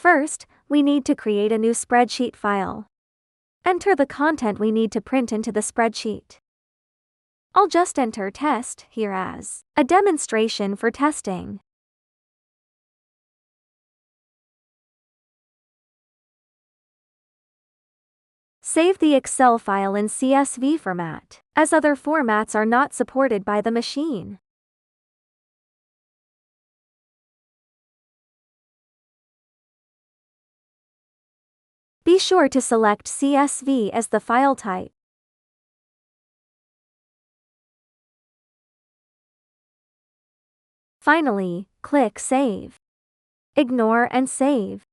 First, we need to create a new spreadsheet file. Enter the content we need to print into the spreadsheet. I'll just enter test here as a demonstration for testing. Save the Excel file in CSV format, as other formats are not supported by the machine. Be sure to select CSV as the file type. Finally, click Save. Ignore and save.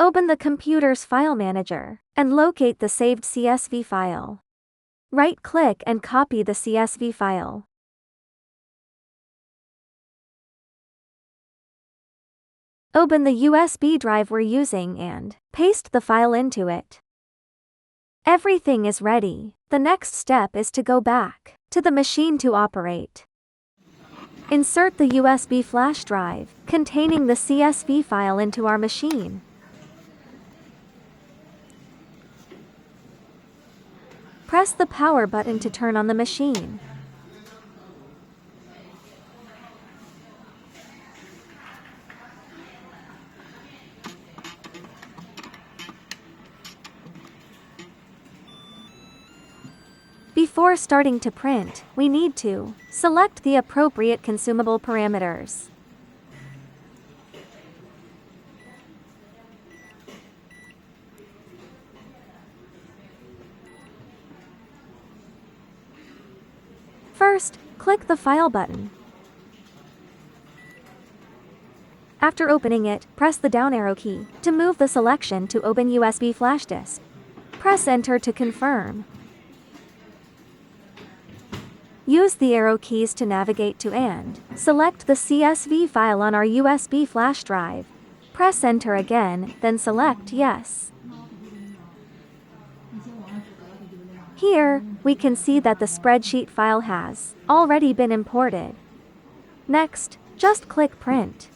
Open the computer's file manager and locate the saved CSV file. Right-click and copy the CSV file. Open the USB drive we're using and paste the file into it. Everything is ready. The next step is to go back to the machine to operate. Insert the USB flash drive containing the CSV file into our machine. Press the power button to turn on the machine. Before starting to print, we need to select the appropriate consumable parameters. First, click the File button. After opening it, press the down arrow key to move the selection to Open USB flash disk. Press Enter to confirm. Use the arrow keys to navigate to and select the CSV file on our USB flash drive. Press Enter again, then select Yes. Here, we can see that the spreadsheet file has already been imported. Next, just click Print.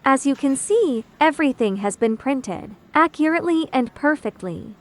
As you can see, everything has been printed accurately and perfectly.